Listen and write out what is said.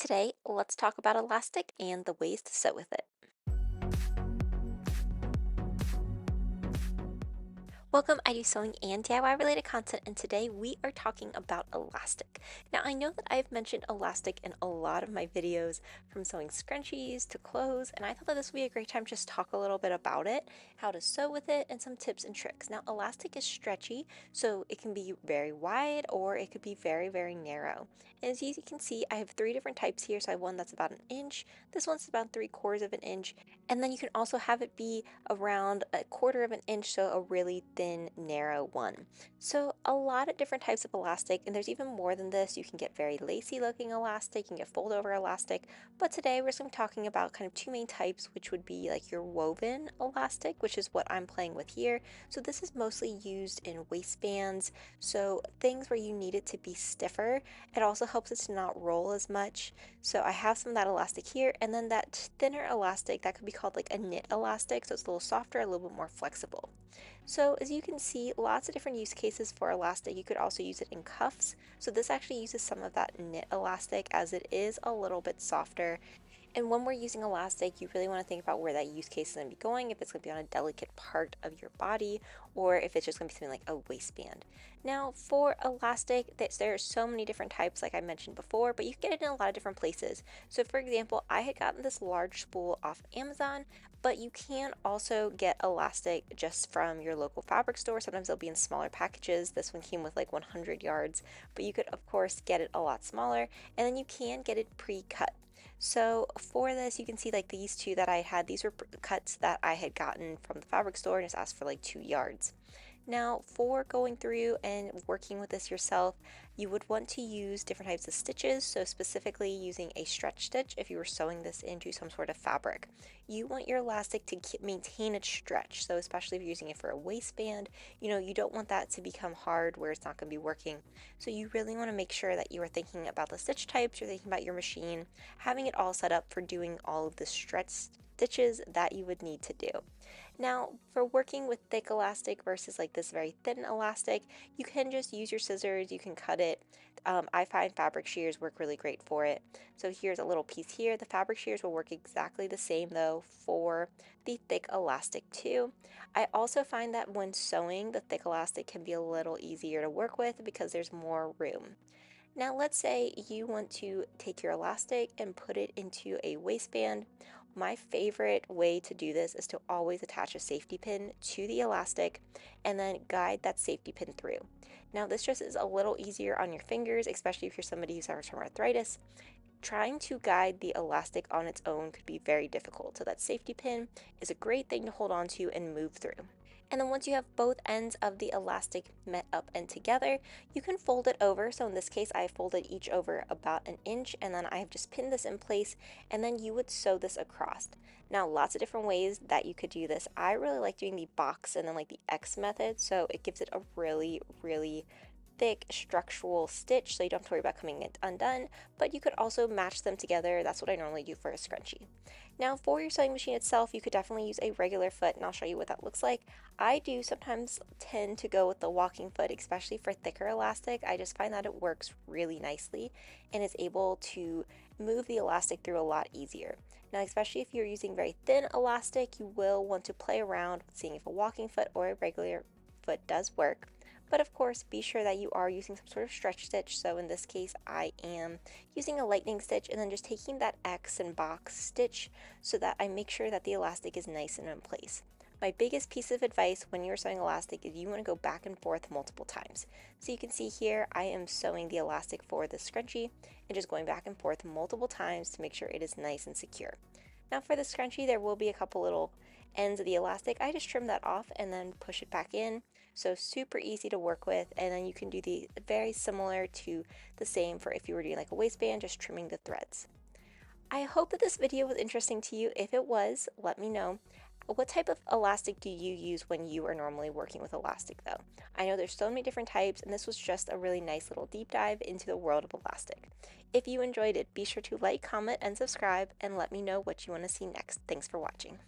Today, let's talk about elastic and the ways to sew with it. Welcome, I do sewing and DIY related content, and today we are talking about elastic. Now, I know that I've mentioned elastic in a lot of my videos, from sewing scrunchies to clothes, and I thought that this would be a great time to just talk a little bit about it, how to sew with it, and some tips and tricks. Now, elastic is stretchy, so it can be very wide or it could be very, very narrow. And as you can see, I have three different types here. So I have one that's about an inch, this one's about 3/4 of an inch, and then you can also have it be around 1/4 of an inch, so a really thin, narrow one. So a lot of different types of elastic, and there's even more than this. You can get very lacy looking elastic, you can get fold over elastic, but today we're just going to be talking about kind of two main types, which would be like your woven elastic, which is what I'm playing with here. So this is mostly used in waistbands, so things where you need it to be stiffer. It also helps it to not roll as much. So I have some of that elastic here, and then that thinner elastic that could be called like a knit elastic, so it's a little softer, a little bit more flexible. So as you can see, lots of different use cases for elastic. You could also use it in cuffs. So this actually uses some of that knit elastic as it is a little bit softer. And when we're using elastic, you really want to think about where that use case is going to be going, if it's going to be on a delicate part of your body, or if it's just going to be something like a waistband. Now, for elastic, there are so many different types, like I mentioned before, but you can get it in a lot of different places. So, for example, I had gotten this large spool off Amazon, but you can also get elastic just from your local fabric store. Sometimes they'll be in smaller packages. This one came with like 100 yards, but you could, of course, get it a lot smaller, and then you can get it pre-cut. So for this, you can see like these two that I had, these were cuts that I had gotten from the fabric store and just asked for like 2 yards. Now, for going through and working with this yourself, you would want to use different types of stitches. So specifically using a stretch stitch if you were sewing this into some sort of fabric. You want your elastic to maintain its stretch. So especially if you're using it for a waistband, you don't want that to become hard where it's not going to be working. So you really want to make sure that you are thinking about the stitch types, you're thinking about your machine, having it all set up for doing all of the stretch stitches that you would need to do. Now, for working with thick elastic versus like this very thin elastic, you can just use your scissors, you can cut it. I find fabric shears work really great for it. So here's a little piece here. The fabric shears will work exactly the same though for the thick elastic too. I also find that when sewing, the thick elastic can be a little easier to work with because there's more room. Now, let's say you want to take your elastic and put it into a waistband. My favorite way to do this is to always attach a safety pin to the elastic and then guide that safety pin through. Now, this just is a little easier on your fingers, especially if you're somebody who suffers from arthritis. Trying to guide the elastic on its own could be very difficult, so that safety pin is a great thing to hold on to and move through. And then once you have both ends of the elastic met up and together, you can fold it over. So in this case, I folded each over about an inch, and then I have just pinned this in place, and then you would sew this across. Now, lots of different ways that you could do this. I really like doing the box and then like the X method, so it gives it a really, really thick structural stitch so you don't have to worry about coming it undone, but you could also match them together. That's what I normally do for a scrunchie. Now, for your sewing machine itself, you could definitely use a regular foot, and I'll show you what that looks like. I do sometimes tend to go with the walking foot, especially for thicker elastic. I just find that it works really nicely and is able to move the elastic through a lot easier. Now, especially if you're using very thin elastic, you will want to play around with seeing if a walking foot or a regular foot does work. But of course, be sure that you are using some sort of stretch stitch. So in this case, I am using a lightning stitch and then just taking that X and box stitch so that I make sure that the elastic is nice and in place. My biggest piece of advice when you're sewing elastic is you want to go back and forth multiple times. So you can see here, I am sewing the elastic for the scrunchie and just going back and forth multiple times to make sure it is nice and secure. Now for the scrunchie, there will be a couple little ends of the elastic. I just trim that off and then push it back in. So super easy to work with, and then you can do the very similar to the same for if you were doing like a waistband, just trimming the threads. I hope that this video was interesting to you. If it was, let me know. What type of elastic do you use when you are normally working with elastic though? I know there's so many different types, and this was just a really nice little deep dive into the world of elastic. If you enjoyed it, be sure to like, comment, and subscribe, and let me know what you want to see next. Thanks for watching.